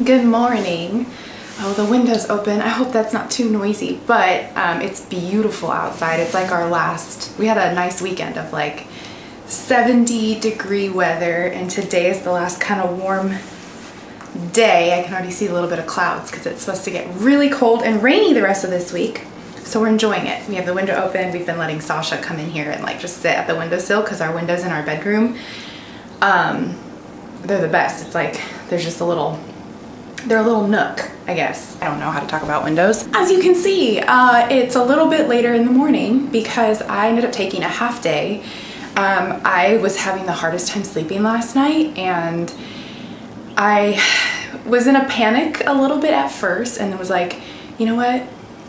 Good morning. Oh, the window's open. I hope that's not too noisy, but it's beautiful outside. It's like we had a nice weekend of like 70-degree weather, and today is the last kind of warm day. I can already see a little bit of clouds because it's supposed to get really cold and rainy the rest of this week. So we're enjoying it. We have the window open. We've been letting Sasha come in here and like just sit at the windowsill because our windows in our bedroom, they're the best. It's like there's just they're a little nook, I guess. I don't know how to talk about windows. As you can see, it's a little bit later in the morning because I ended up taking a half day. I was having the hardest time sleeping last night, and I was in a panic a little bit at first, and was like, you know what?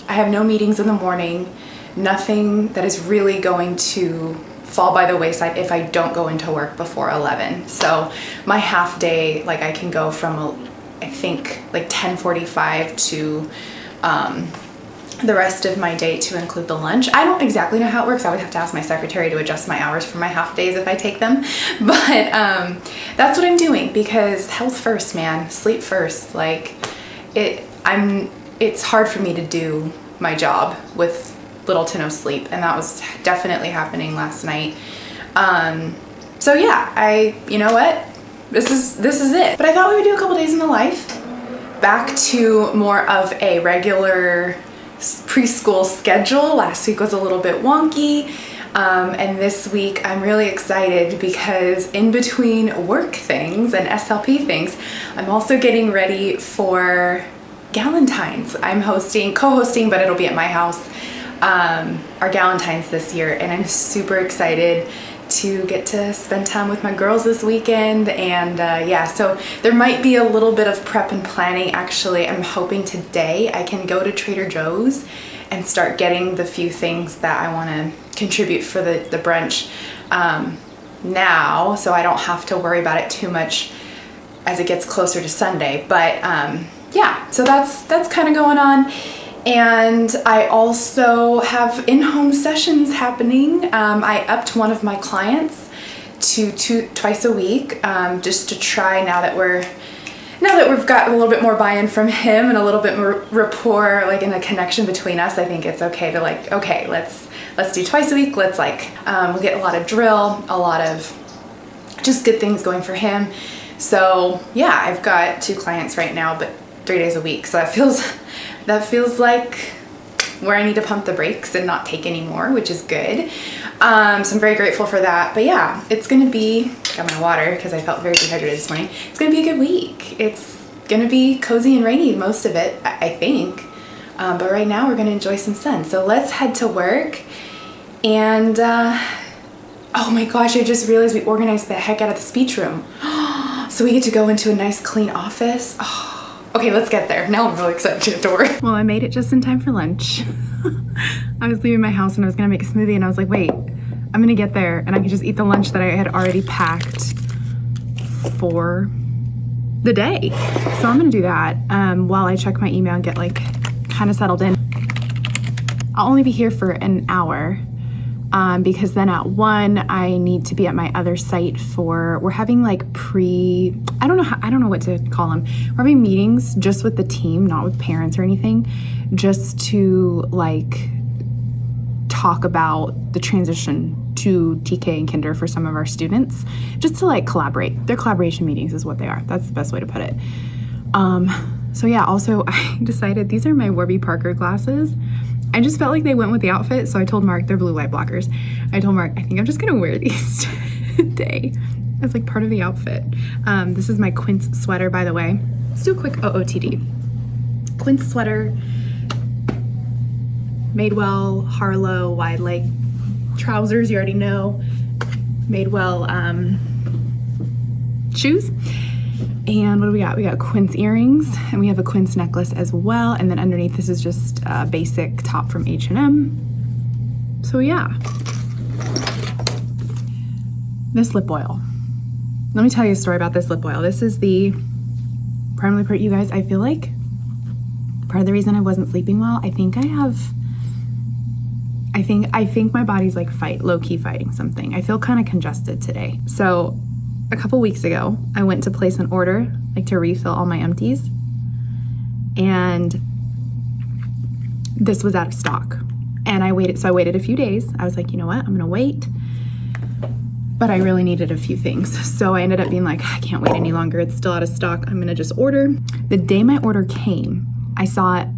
I have no meetings in the morning, nothing that is really going to fall by the wayside if I don't go into work before 11. So my half day, like I can go from I think like 10:45 to the rest of my day to include the lunch. I don't exactly know how it works. I would have to ask my secretary to adjust my hours for my half days if I take them. But that's what I'm doing because health first, man. Sleep first. Like it's hard for me to do my job with little to no sleep, and that was definitely happening last night. So yeah, you know what? This is it. But I thought we would do a couple days in the life. Back to more of a regular preschool schedule. Last week was a little bit wonky. And this week I'm really excited because in between work things and SLP things, I'm also getting ready for Galentine's. I'm co-hosting, but it'll be at my house, our Galentine's this year. And I'm super excited to get to spend time with my girls this weekend. And yeah, so there might be a little bit of prep and planning. Actually, I'm hoping today I can go to Trader Joe's and start getting the few things that I want to contribute for the brunch now, so I don't have to worry about it too much as it gets closer to Sunday. But yeah, so that's kind of going on. And I also have in-home sessions happening. I upped one of my clients to twice a week, just to try now that we've got a little bit more buy-in from him and a little bit more rapport, like in a connection between us. I think it's okay to like, okay, let's do twice a week. Let's like, we'll get a lot of drill, a lot of just good things going for him. So yeah, I've got 2 clients right now, but 3 days a week. So that feels like where I need to pump the brakes and not take any more, which is good. So I'm very grateful for that. But yeah, it's gonna be, got my water because I felt very dehydrated this morning. It's gonna be a good week. It's gonna be cozy and rainy most of it, I think. But right now we're gonna enjoy some sun. So let's head to work. And oh my gosh, I just realized we organized the heck out of the speech room. So we get to go into a nice clean office. Oh. Okay, let's get there. Now I'm really excited to get to work. Well, I made it just in time for lunch. I was leaving my house and I was gonna make a smoothie, and I was like, wait, I'm gonna get there and I can just eat the lunch that I had already packed for the day. So I'm gonna do that while I check my email and get like kind of settled in. I'll only be here for an hour because then at 1 I need to be at my other site we're having like I don't know what to call them. We're having meetings just with the team, not with parents or anything, just to like talk about the transition to TK and Kinder for some of our students, just to like collaborate. They're collaboration meetings is what they are. That's the best way to put it. So yeah, also I decided these are my Warby Parker glasses. I just felt like they went with the outfit, so I told Mark, they're blue light blockers. I told Mark, I think I'm just gonna wear these today as like part of the outfit. This is my Quince sweater, by the way. Let's do a quick OOTD. Quince sweater, Madewell, Harlow, wide leg trousers, you already know. Madewell shoes. And what do we got? We got Quince earrings, and we have a Quince necklace as well. And then underneath, this is just a basic top from H&M. So yeah. This lip oil. Let me tell you a story about this lip oil. This is the primarily part, you guys, I feel like part of the reason I wasn't sleeping well, I think my body's like low-key fighting something. I feel kind of congested today. So a couple weeks ago, I went to place an order like to refill all my empties. And this was out of stock. And I waited a few days. I was like, you know what? I'm gonna wait. But I really needed a few things. So I ended up being like, I can't wait any longer. It's still out of stock. I'm gonna just order. The day my order came, I saw it.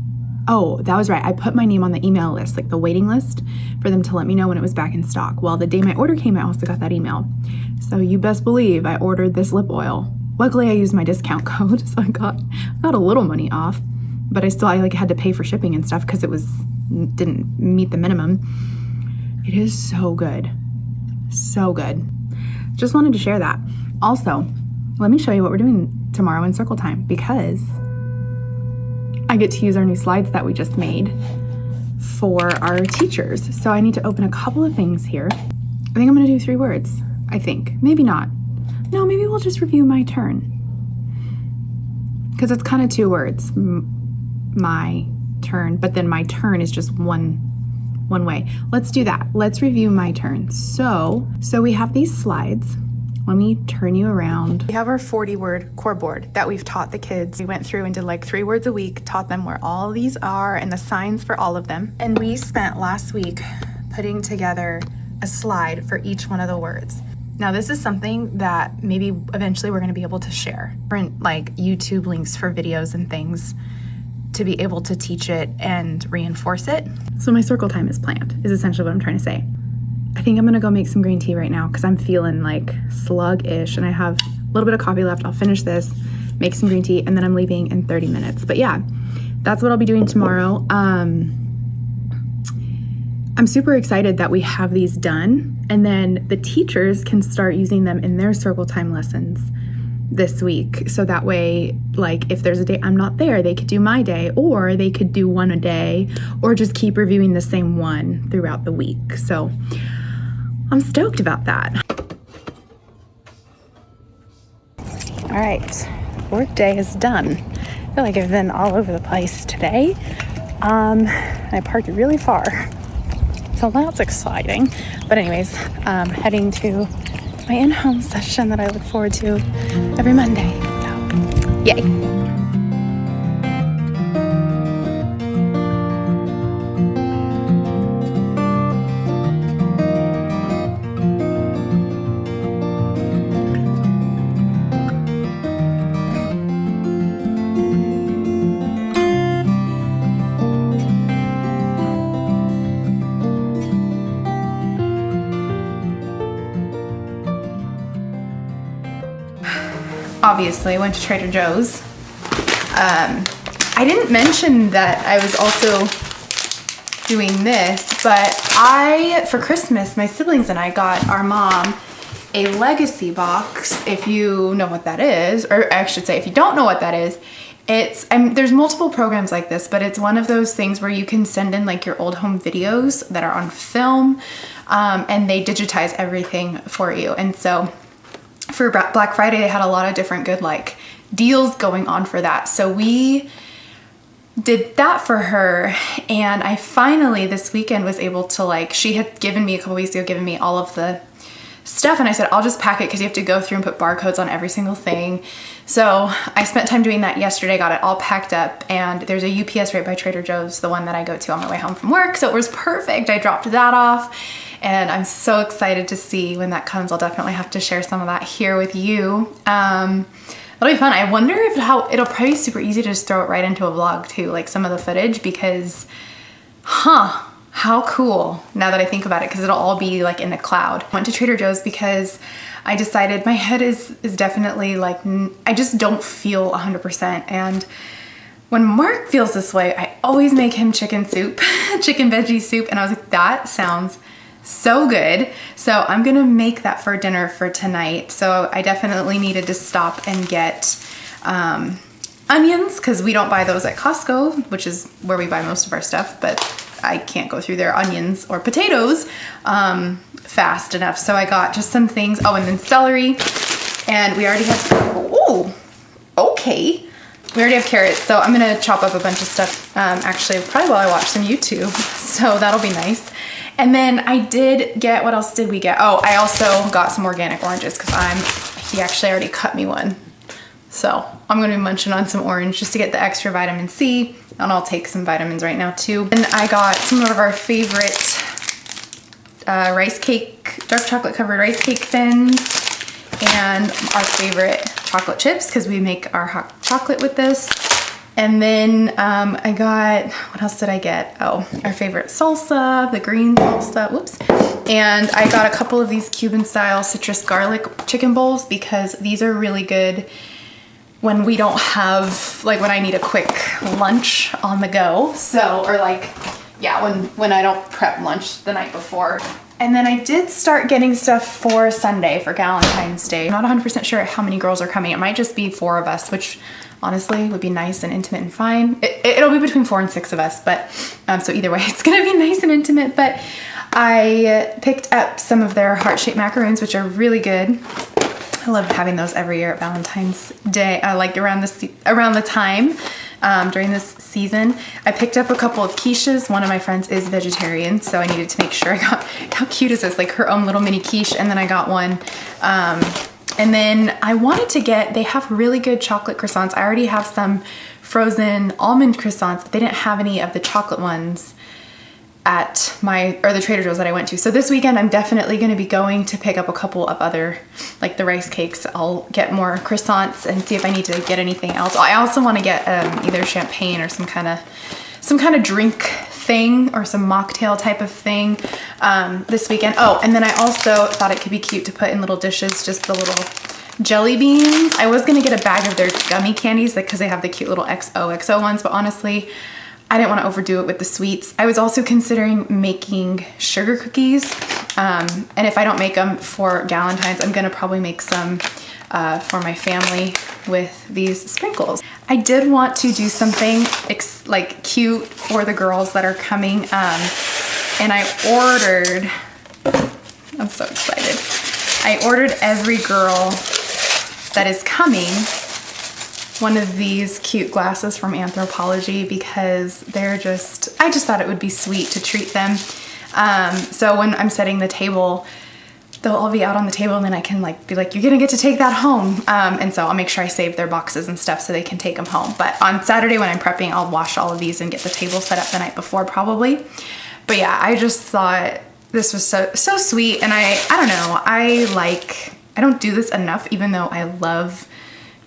Oh, that was right. I put my name on the email list, like the waiting list, for them to let me know when it was back in stock. Well, the day my order came, I also got that email. So you best believe I ordered this lip oil. Luckily, I used my discount code, so I got a little money off. But I like had to pay for shipping and stuff because didn't meet the minimum. It is so good. So good. Just wanted to share that. Also, let me show you what we're doing tomorrow in Circle Time, because I get to use our new slides that we just made for our teachers. So I need to open a couple of things here. I think I'm gonna do 3 words. I think, maybe not. No, maybe we'll just review my turn. Because it's kind of 2 words, my turn, but then my turn is just one way. Let's do that. Let's review my turn. So we have these slides. Let me turn you around. We have our 40-word core board that we've taught the kids. We went through and did like 3 words a week, taught them where all these are and the signs for all of them. And we spent last week putting together a slide for each one of the words. Now, this is something that maybe eventually we're going to be able to share, different like YouTube links for videos and things to be able to teach it and reinforce it. So my circle time is planned, is essentially what I'm trying to say. I think I'm going to go make some green tea right now because I'm feeling like sluggish and I have a little bit of coffee left. I'll finish this, make some green tea, and then I'm leaving in 30 minutes. But yeah, that's what I'll be doing tomorrow. I'm super excited that we have these done, and then the teachers can start using them in their circle time lessons this week. So that way, like if there's a day I'm not there, they could do my day, or they could do one a day, or just keep reviewing the same one throughout the week. So I'm stoked about that. All right, work day is done. I feel like I've been all over the place today. I parked really far. So that's exciting. But anyways, heading to my in-home session that I look forward to every Monday. So, yay. Obviously, I went to Trader Joe's. I didn't mention that I was also doing this, but for Christmas, my siblings and I got our mom a legacy box, if you know what that is, or I should say, if you don't know what that is, there's multiple programs like this, but it's one of those things where you can send in like your old home videos that are on film, and they digitize everything for you. And so for Black Friday, they had a lot of different good like deals going on for that. So we did that for her, and I finally this weekend was able to she had given me a couple weeks ago, given me all of the stuff, and I said, I'll just pack it because you have to go through and put barcodes on every single thing. So I spent time doing that yesterday, got it all packed up, and there's a UPS right by Trader Joe's, the one that I go to on my way home from work. So it was perfect. I dropped that off, and I'm so excited to see when that comes. I'll definitely have to share some of that here with you. It'll be fun. I wonder it'll probably be super easy to just throw it right into a vlog too, like some of the footage, because, how cool now that I think about it, because it'll all be like in the cloud. I went to Trader Joe's because I decided my head is definitely like, I just don't feel 100%. And when Mark feels this way, I always make him chicken soup, chicken veggie soup. And I was like, that sounds so good. So I'm gonna make that for dinner for tonight. So I definitely needed to stop and get onions, because we don't buy those at Costco, which is where we buy most of our stuff, but I can't go through their onions or potatoes fast enough. So I got just some things. Oh, and then celery. And we already have, oh, okay. We already have carrots. So I'm gonna chop up a bunch of stuff, actually, probably while I watch some YouTube. So that'll be nice. And then I did get, what else did we get? Oh, I also got some organic oranges because he actually already cut me one. So I'm gonna be munching on some orange just to get the extra vitamin C, and I'll take some vitamins right now too. And I got some of our favorite rice cake, dark chocolate covered rice cake thins, and our favorite chocolate chips because we make our hot chocolate with this. And then I got, what else did I get? Oh, our favorite salsa, the green salsa, whoops. And I got a couple of these Cuban style citrus garlic chicken bowls because these are really good when we don't have, like when I need a quick lunch on the go. So, or like, yeah, when I don't prep lunch the night before. And then I did start getting stuff for Sunday for Valentine's Day. I'm not 100% sure how many girls are coming. It might just be 4 of us, which honestly would be nice and intimate and fine. It'll be between 4 and 6 of us, but so either way, it's gonna be nice and intimate. But I picked up some of their heart-shaped macaroons, which are really good. I love having those every year at Valentine's Day, like around the time during this season. I picked up a couple of quiches. One of my friends is vegetarian, so I needed to make sure I got, how cute is this? Like her own little mini quiche, and then I got one. And then I wanted to get, they have really good chocolate croissants. I already have some frozen almond croissants, but they didn't have any of the chocolate ones at the Trader Joe's that I went to. So this weekend I'm definitely gonna be going to pick up a couple of other, like the rice cakes. I'll get more croissants and see if I need to get anything else. I also wanna get either champagne or some kind of drink thing or some mocktail type of thing this weekend. Oh, and then I also thought it could be cute to put in little dishes, just the little jelly beans. I was gonna get a bag of their gummy candies because they have the cute little XOXO ones, but honestly, I didn't want to overdo it with the sweets. I was also considering making sugar cookies. And if I don't make them for Galentine's, I'm gonna probably make some for my family with these sprinkles. I did want to do something like cute for the girls that are coming. And I ordered, I'm so excited. I ordered every girl that is coming one of these cute glasses from Anthropologie because they're just, I just thought it would be sweet to treat them. So when I'm setting the table, they'll all be out on the table and then I can like be like, you're gonna get to take that home. And so I'll make sure I save their boxes and stuff so they can take them home. But on Saturday when I'm prepping, I'll wash all of these and get the table set up the night before probably. But yeah, I just thought this was so sweet. And I don't know, I don't do this enough, even though I love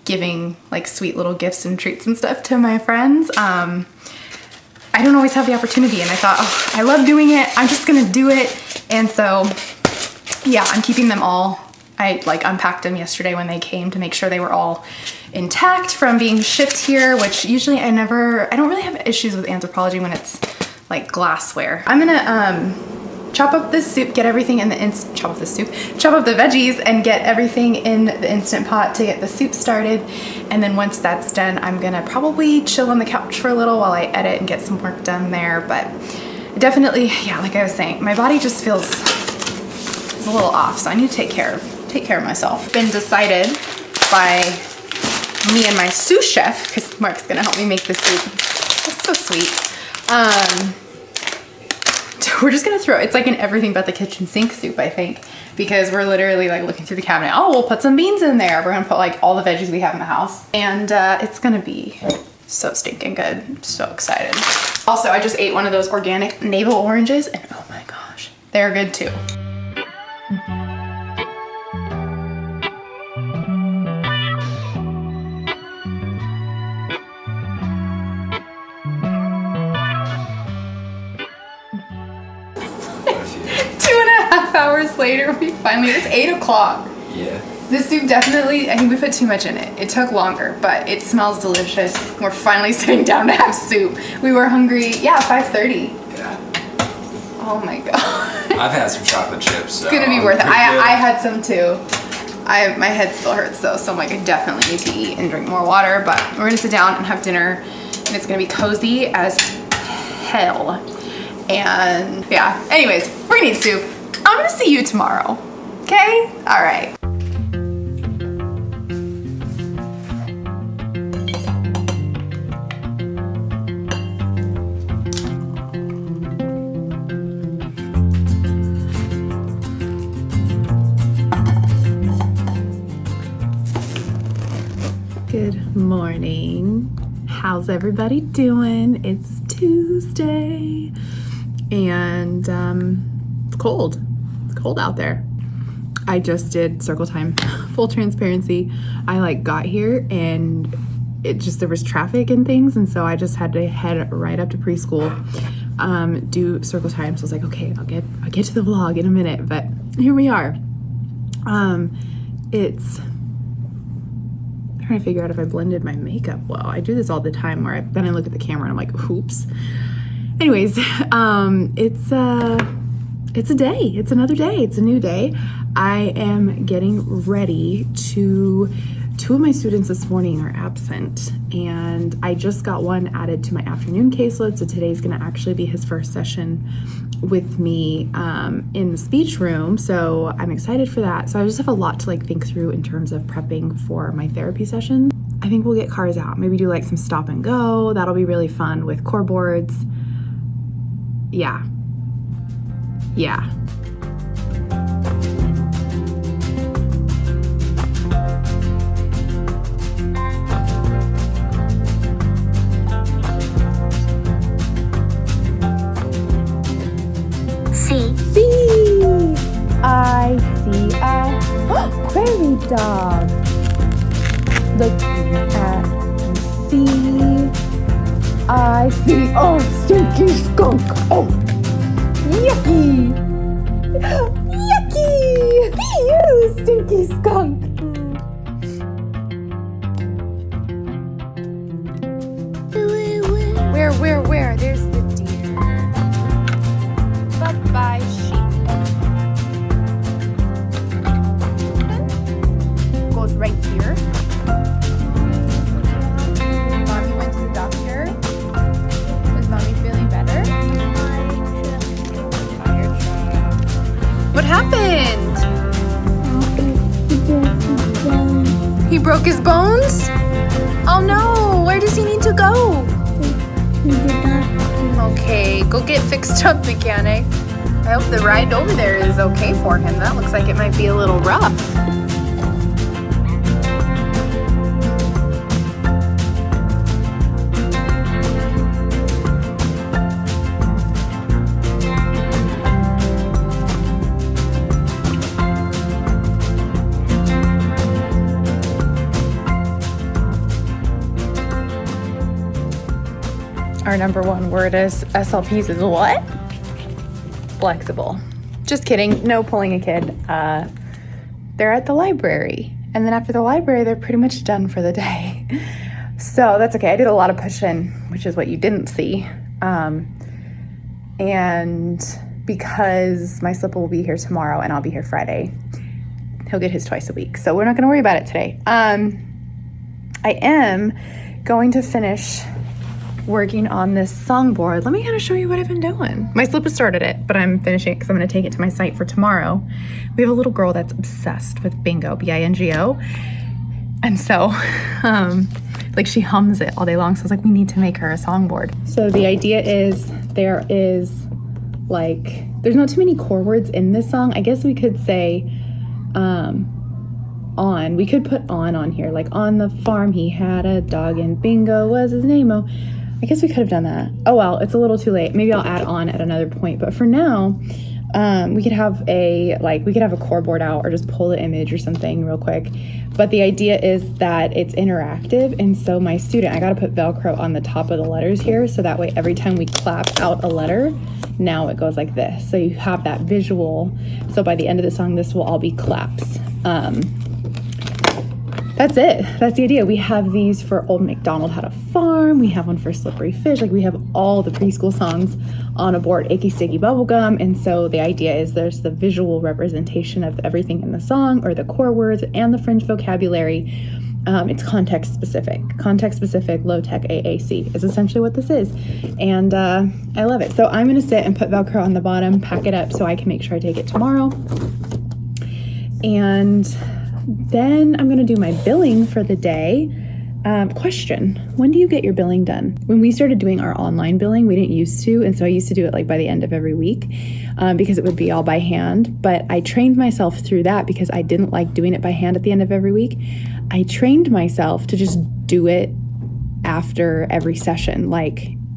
giving like sweet little gifts and treats and stuff to my friends. I don't always have the opportunity, and I thought, oh, I love doing it. I'm just gonna do it. And so, yeah, I'm keeping them all. I like unpacked them yesterday when they came to make sure they were all intact from being shipped here, which usually I don't really have issues with Anthropologie when it's like glassware. I'm gonna chop up this soup, get everything in the chop up the veggies and get everything in the Instant Pot to get the soup started. And then once that's done, I'm gonna probably chill on the couch for a little while I edit and get some work done there. But definitely, yeah, like I was saying, my body just feels a little off, so I need to take care of myself. Been decided by me and my sous chef, because Mark's gonna help me make the soup. That's so sweet. We're just gonna it's like an everything but the kitchen sink soup, I think, because we're literally like looking through the cabinet. Oh, we'll put some beans in there. We're gonna put like all the veggies we have in the house, and it's gonna be so stinking good. I'm so excited. Also, I just ate one of those organic navel oranges, and oh my gosh, they're good too. 2.5 hours later, it's 8 o'clock. Yeah. This soup definitely, I think we put too much in it. It took longer, but it smells delicious. We're finally sitting down to have soup. We were hungry, yeah, 5:30. Yeah. Oh my God. I've had some chocolate chips. So it's gonna be worth it. I had some too. My head still hurts though, so I'm like, I definitely need to eat and drink more water, but we're gonna sit down and have dinner, and it's gonna be cozy as hell. And yeah, anyways, we're gonna eat soup. I'm gonna see you tomorrow, okay? All right. morning. How's everybody doing? It's Tuesday and it's cold. It's cold out there. I just did circle time. Full transparency. I got here and there was traffic and things, and so I just had to head right up to preschool, do circle time. So I was like, okay, I'll get to the vlog in a minute, but here we are. It's trying to figure out if I blended my makeup well. I do this all the time where then I look at the camera and I'm like, oops. Anyways, it's a day. It's another day. It's a new day. I am getting ready to. Two of my students this morning are absent, and I just got one added to my afternoon caseload, so today's going to actually be his first session with me in the speech room, so I'm excited for that. So I just have a lot to think through in terms of prepping for my therapy session. I think we'll get cars out, maybe do some stop and go. That'll be really fun with core boards. Yeah. I see a prairie dog looking at me. I see a stinky skunk. Oh, yucky! Yucky! You stinky skunk! Where? There's the deer. Bye-bye, sheep. Goes right here. Mommy went to the doctor. Is Mommy feeling better? What happened? He broke his bones? Oh no, where does he need to go? Okay, go get fixed up, mechanic. I hope the ride over there is okay for him. That looks like it might be a little rough. Our number one word is SLPs is what? Flexible. Just kidding. No pulling a kid. They're at the library. And then after the library, they're pretty much done for the day. So that's okay. I did a lot of push-in, which is what you didn't see. And because my slipper will be here tomorrow and I'll be here Friday, he'll get his twice a week. So we're not going to worry about it today. I am going to finish working on this songboard. Let me kind of show you what I've been doing. My slipper started it, but I'm finishing it because I'm going to take it to my site for tomorrow. We have a little girl that's obsessed with bingo, B-I-N-G-O. And so, she hums it all day long. So I was like, we need to make her a songboard. So the idea is there's not too many core words in this song. I guess we could say, on. We could put on here. On the farm, he had a dog and bingo was his name-o. I guess we could have done that. Oh well, it's a little too late. Maybe I'll add on at another point. But for now, we could have a core board out or just pull the image or something real quick. But the idea is that it's interactive, and so my student, I got to put Velcro on the top of the letters here, so that way every time we clap out a letter, now it goes like this. So you have that visual. So by the end of the song, this will all be claps. That's it. That's the idea. We have these for Old MacDonald Had a Farm. We have one for Slippery Fish. We have all the preschool songs on a board, Icky Sticky Bubblegum. And so the idea is there's the visual representation of everything in the song, or the core words and the fringe vocabulary. It's context specific, low-tech AAC is essentially what this is. And I love it. So I'm going to sit and put Velcro on the bottom, pack it up so I can make sure I take it tomorrow. And then I'm going to do my billing for the day. Question, when do you get your billing done? When we started doing our online billing, we didn't used to, and so I used to do it by the end of every week because it would be all by hand, but I trained myself through that because I didn't like doing it by hand at the end of every week. I trained myself to just do it after every session.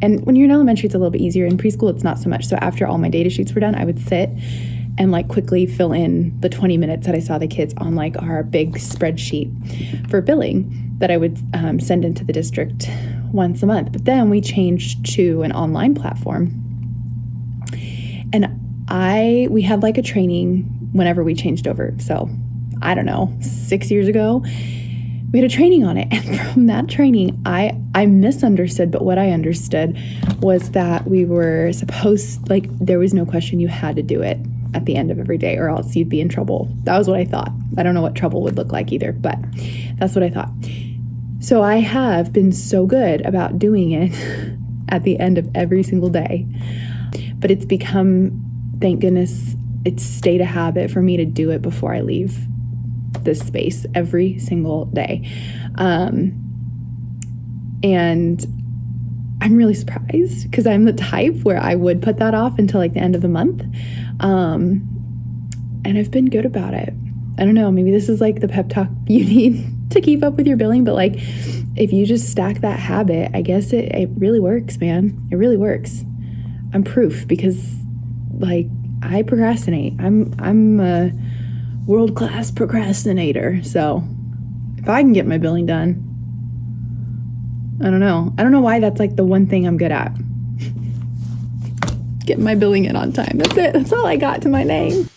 And when you're in elementary, it's a little bit easier. In preschool, it's not so much. So after all my data sheets were done, I would sit and quickly fill in the 20 minutes that I saw the kids on our big spreadsheet for billing that I would send into the district once a month. But then we changed to an online platform. And we had a training whenever we changed over. So I don't know, 6 years ago, we had a training on it. And from that training, I misunderstood, but what I understood was that we were supposed, there was no question, you had to do it at the end of every day or else you'd be in trouble. That was what I thought. I don't know what trouble would look like either, but that's what I thought. So I have been so good about doing it at the end of every single day, but it's become, thank goodness, it's stayed a habit for me to do it before I leave this space every single day. And I'm really surprised because I'm the type where I would put that off until the end of the month. And I've been good about it. I don't know, maybe this is the pep talk you need to keep up with your billing, but if you just stack that habit, I guess it really works, man. It really works. I'm proof because I procrastinate. I'm a world-class procrastinator. So if I can get my billing done, I don't know why that's the one thing I'm good at. Getting my billing in on time. That's it. That's all I got to my name.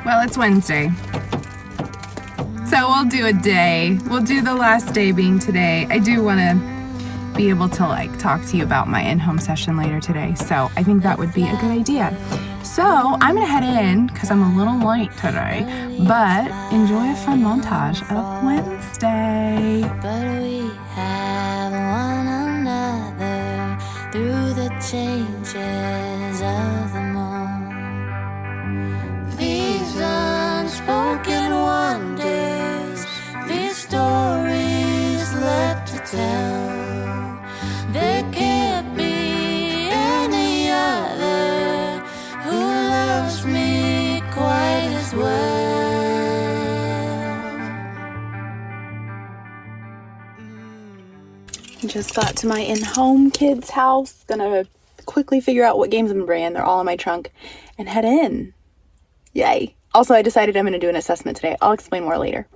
Well, it's Wednesday, so we'll do a day. We'll do the last day being today. I do want to be able to talk to you about my in-home session later today, so I think that would be a good idea. So I'm gonna head in because I'm a little late today, but enjoy a fun montage of Wednesday. But we have one another through the changes of the moon. These unspoken wonders, these stories left to tell. There can't be any other who loves me quite as well. Just got to my in-home kids' house. Gonna quickly figure out what games I'm gonna bring in. They're all in my trunk and head in. Yay. Also, I decided I'm gonna do an assessment today. I'll explain more later.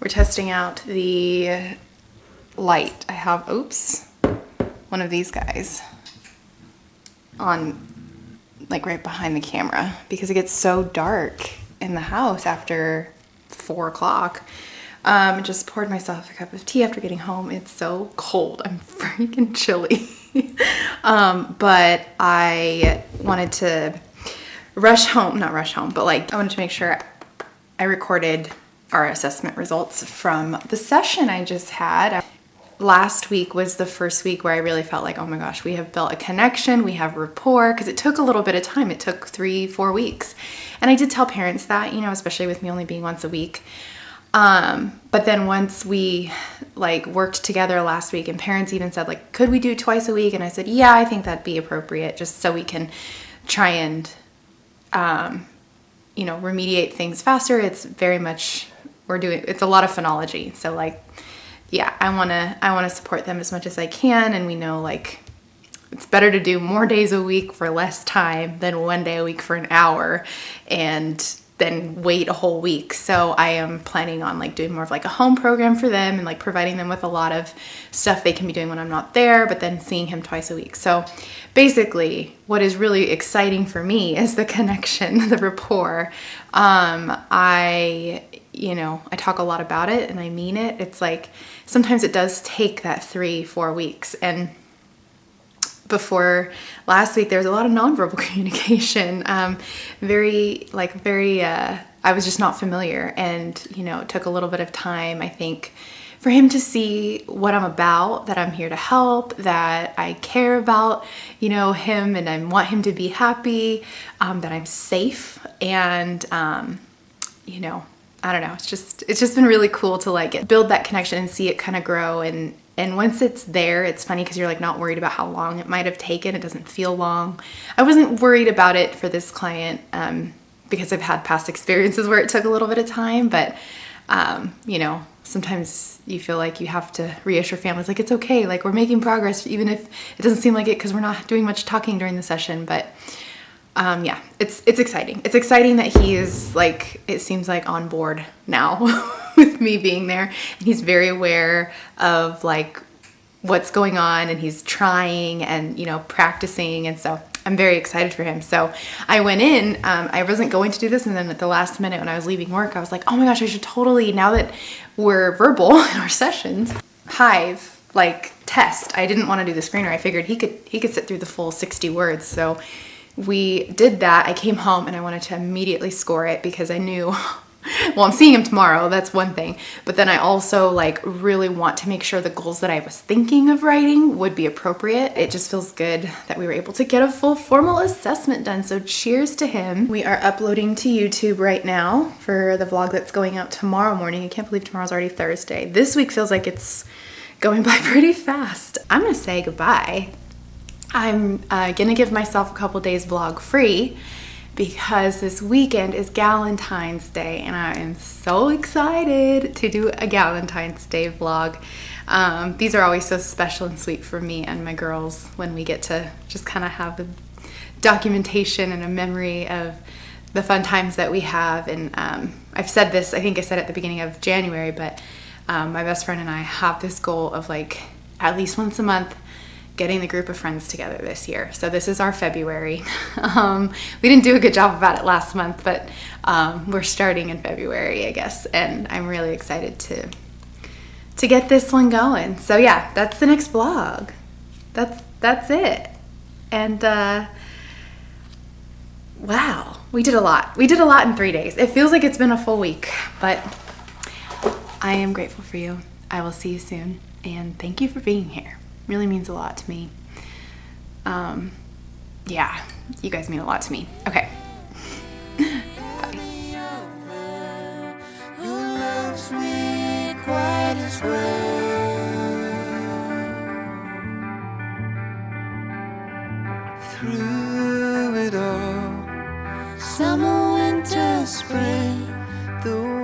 We're testing out the light. I have, one of these guys on right behind the camera because it gets so dark in the house after 4 o'clock. Just poured myself a cup of tea after getting home. It's so cold. I'm freaking chilly. But I wanted to not rush home, but I wanted to make sure I recorded our assessment results from the session I just had. Last week was the first week where I really felt like, oh my gosh, we have built a connection, we have rapport, because it took a little bit of time. It took 3-4 weeks. And I did tell parents that, especially with me only being once a week. But then once we worked together last week and parents even said could we do twice a week? And I said, yeah, I think that'd be appropriate just so we can try and, remediate things faster. It's very much, it's a lot of phonology. So yeah, I wanna support them as much as I can, and we know like it's better to do more days a week for less time than one day a week for an hour and then wait a whole week. So I am planning on like doing more of like a home program for them and like providing them with a lot of stuff they can be doing when I'm not there, but then seeing him twice a week. So basically what is really exciting for me is the connection, the rapport. I talk a lot about it and I mean it. It's like sometimes it does take that 3-4 weeks, and before last week, there was a lot of nonverbal communication. I was just not familiar, and it took a little bit of time, I think, for him to see what I'm about, that I'm here to help, that I care about, him, and I want him to be happy, that I'm safe, and I don't know. It's just been really cool to like build that connection and see it kind of grow. And once it's there, it's funny because you're like not worried about how long it might have taken. It doesn't feel long. I wasn't worried about it for this client because I've had past experiences where it took a little bit of time. But sometimes you feel like you have to reassure families like it's okay. Like we're making progress, even if it doesn't seem like it because we're not doing much talking during the session. But yeah, it's exciting. It's exciting that he is like, it seems like on board now with me being there. And he's very aware of like what's going on, and he's trying and, practicing. And so I'm very excited for him. So I went in, I wasn't going to do this. And then at the last minute when I was leaving work, I was like, oh my gosh, I should totally, now that we're verbal in our sessions, Hive, like test. I didn't want to do the screener. I figured he could sit through the full 60 words. So we did that. I came home and I wanted to immediately score it because I knew, well, I'm seeing him tomorrow. That's one thing. But then I also like really want to make sure the goals that I was thinking of writing would be appropriate. It just feels good that we were able to get a full formal assessment done. So cheers to him. We are uploading to YouTube right now for the vlog that's going out tomorrow morning. I can't believe tomorrow's already Thursday. This week feels like it's going by pretty fast. I'm gonna say goodbye. I'm gonna give myself a couple days vlog free because this weekend is Galentine's Day and I am so excited to do a Galentine's Day vlog. These are always so special and sweet for me and my girls when we get to just kind of have the documentation and a memory of the fun times that we have. And I've said this, I think I said it at the beginning of January, but my best friend and I have this goal of like at least once a month getting the group of friends together this year. So this is our February. We didn't do a good job about it last month, but we're starting in February, I guess. And I'm really excited to get this one going. So yeah, that's the next vlog. That's it. And wow, we did a lot. We did a lot in 3 days. It feels like it's been a full week, but I am grateful for you. I will see you soon. And thank you for being here. Really means a lot to me. Yeah, you guys mean a lot to me. Okay. Bye. Who loves me quite as well. Through it all, summer, winter, spring, the